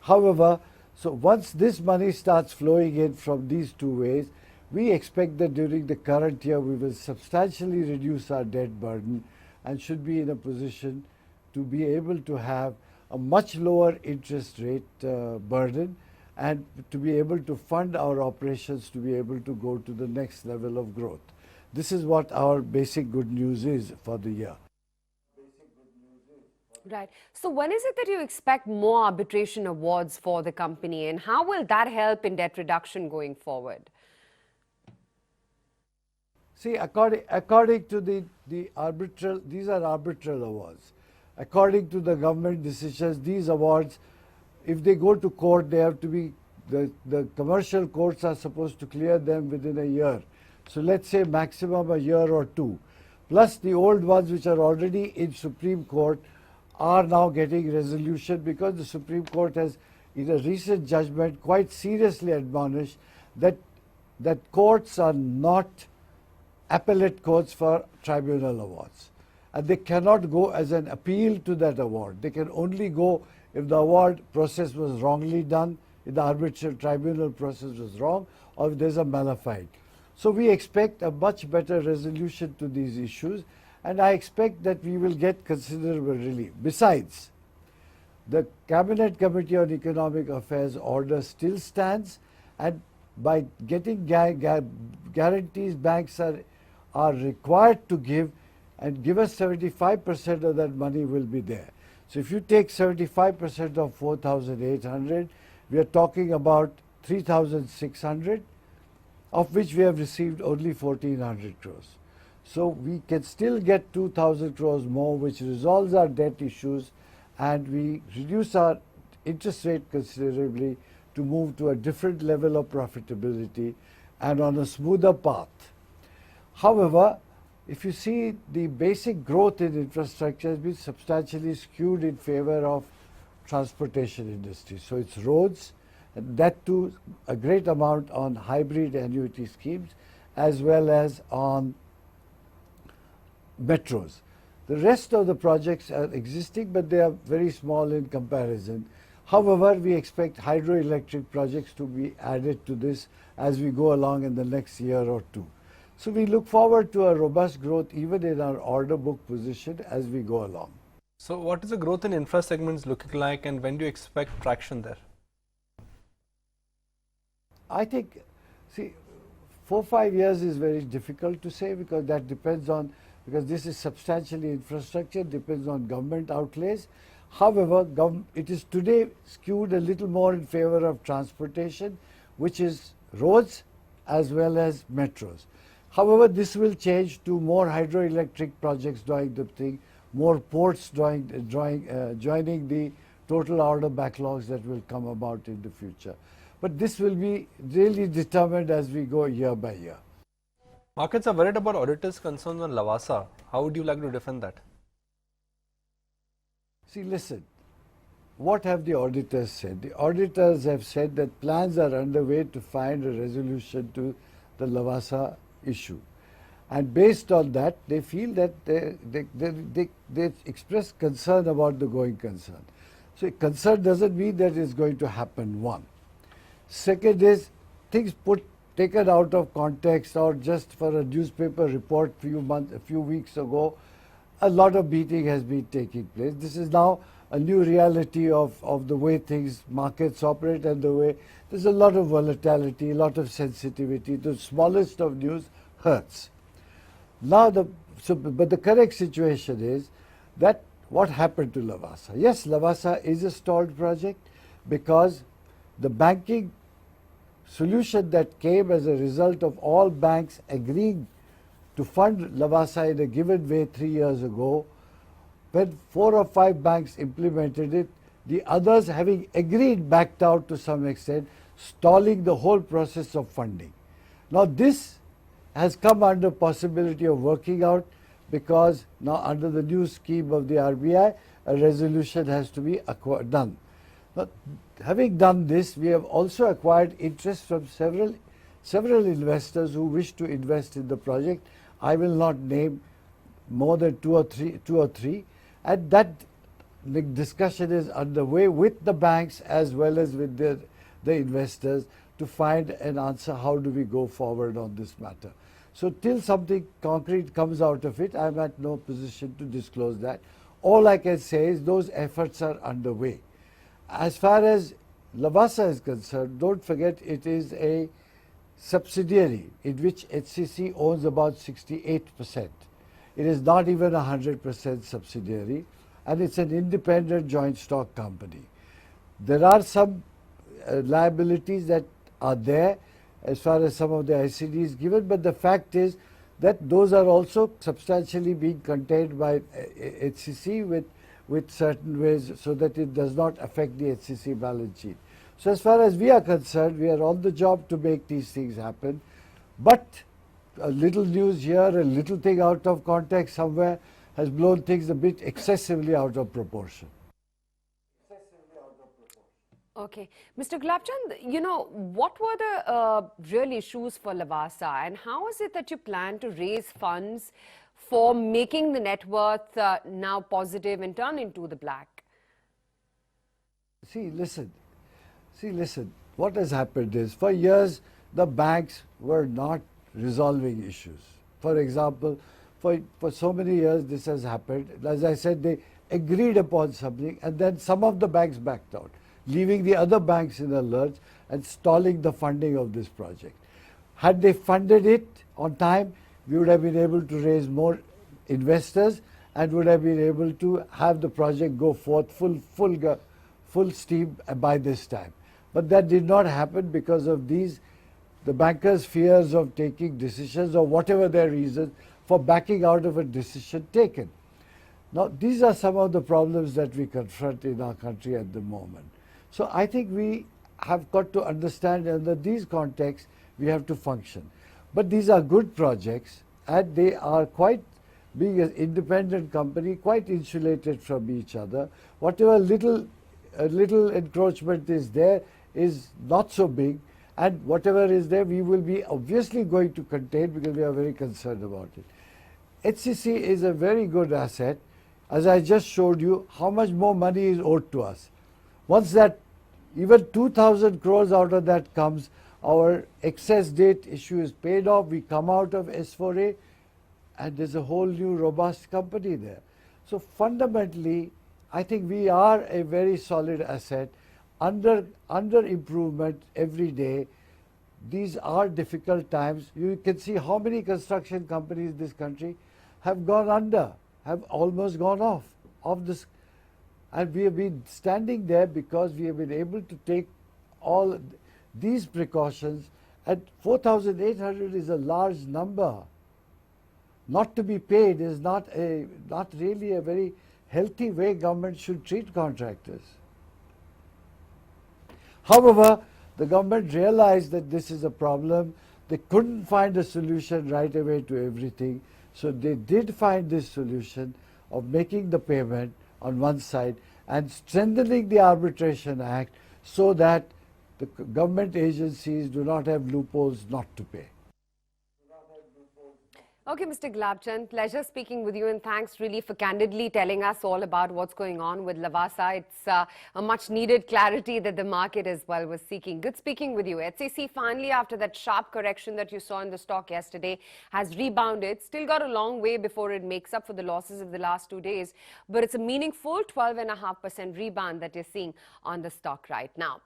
However, so once this money starts flowing in from these two ways, we expect that during the current year we will substantially reduce our debt burden and should be in a position to be able to have a much lower interest rate burden and to be able to fund our operations to be able to go to the next level of growth. This is what our basic good news is for the year. Right. So when is it that you expect more arbitration awards for the company, and how will that help in debt reduction going forward? See, according to the arbitral, these are arbitral awards. According to the government decisions, these awards, if they go to court, they have to be, the commercial courts are supposed to clear them within a year. So let's say maximum a year or two. Plus the old ones which are already in Supreme Court are now getting resolution because the Supreme Court has, in a recent judgment, quite seriously admonished that courts are not appellate courts for tribunal awards. And they cannot go as an appeal to that award. They can only go if the award process was wrongly done, if the arbitral tribunal process was wrong, or if there's a malafide. So we expect a much better resolution to these issues, and I expect that we will get considerable relief. Besides, the Cabinet Committee on Economic Affairs order still stands, and by getting guarantees banks are required to give, and give us 75% of that money will be there. So if you take 75% of 4,800, we are talking about 3,600, of which we have received only 1,400 crores. So we can still get 2,000 crores more, which resolves our debt issues, and we reduce our interest rate considerably to move to a different level of profitability and on a smoother path. However, if you see, the basic growth in infrastructure has been substantially skewed in favor of transportation industry. So it's roads, and that too a great amount on hybrid annuity schemes as well as on metros. The rest of the projects are existing, but they are very small in comparison. However, we expect hydroelectric projects to be added to this as we go along in the next year or two. So we look forward to a robust growth even in our order book position as we go along. So what is the growth in infra segments looking like, and when do you expect traction there? I think, see, 4-5 years is very difficult to say because that depends on, because this is substantially infrastructure, depends on government outlays. However, it is today skewed a little more in favor of transportation, which is roads as well as metros. However, this will change to more hydroelectric projects doing the thing, more ports joining the total order backlogs that will come about in the future. But this will be really determined as we go year by year. Markets are worried about auditors' concerns on Lavasa. How would you like to defend that? See, listen, what have the auditors said? The auditors have said that plans are underway to find a resolution to the Lavasa issue. And based on that, they feel that they express concern about the going concern. So concern doesn't mean that it's going to happen, one. Second is, things taken out of context or just for a newspaper report a few weeks ago, a lot of beating has been taking place. This is now a new reality of the way markets operate, and the way there's a lot of volatility, a lot of sensitivity. The smallest of news hurts. Now but the correct situation is that what happened to Lavasa? Yes, Lavasa is a stalled project because the banking solution that came as a result of all banks agreeing to fund Lavasa in a given way 3 years ago, when 4 or 5 banks implemented it, the others, having agreed, backed out to some extent, stalling the whole process of funding. Now this has come under possibility of working out because now under the new scheme of the RBI, a resolution has to be done. But having done this, we have also acquired interest from several investors who wish to invest in the project. I will not name more than two or three, and that the discussion is underway with the banks as well as with the investors to find an answer. How do we go forward on this matter? So till something concrete comes out of it, I'm at no position to disclose that. All I can say is those efforts are underway. As far as Lavasa is concerned, don't forget it is a subsidiary in which HCC owns about 68%. It is not even a 100% subsidiary, and it's an independent joint stock company. There are some liabilities that are there as far as some of the ICDs given, but the fact is that those are also substantially being contained by HCC with certain ways so that it does not affect the HCC balance sheet. So as far as we are concerned, we are on the job to make these things happen, but a little news here, a little thing out of context somewhere has blown things a bit excessively out of proportion. Okay. Mr. Gulabchand, you know, what were the real issues for Lavasa, and how is it that you plan to raise funds for making the net worth now positive and turn into the black? See, listen, what has happened is for years the banks were not resolving issues. For example, for so many years this has happened. As I said, they agreed upon something and then some of the banks backed out, leaving the other banks in a lurch and stalling the funding of this project. Had they funded it on time, we would have been able to raise more investors and would have been able to have the project go forth full steam by this time. But that did not happen because of the bankers' fears of taking decisions or whatever their reasons for backing out of a decision taken. Now, these are some of the problems that we confront in our country at the moment. So I think we have got to understand under these contexts we have to function. But these are good projects and they are quite, being an independent company, quite insulated from each other. Whatever little encroachment is there is not so big, and whatever is there we will be obviously going to contain because we are very concerned about it. HCC is a very good asset. As I just showed you, how much more money is owed to us. Once that even 2,000 crores out of that comes, our excess debt issue is paid off, we come out of S4A and there's a whole new robust company there. So fundamentally, I think we are a very solid asset under improvement every day. These are difficult times. You can see how many construction companies in this country have gone under, have almost gone off this. And we have been standing there because we have been able to take all these precautions. And 4,800 is a large number. Not to be paid is not really a very healthy way government should treat contractors. However, the government realized that this is a problem. They couldn't find a solution right away to everything. So they did find this solution of making the payment on one side and strengthening the Arbitration Act so that the government agencies do not have loopholes not to pay. Okay, Mr. Gulabchand, pleasure speaking with you, and thanks really for candidly telling us all about what's going on with Lavasa. It's a much needed clarity that the market as well was seeking. Good speaking with you. HCC finally, after that sharp correction that you saw in the stock yesterday, has rebounded. Still got a long way before it makes up for the losses of the last 2 days, but it's a meaningful 12.5% rebound that you're seeing on the stock right now.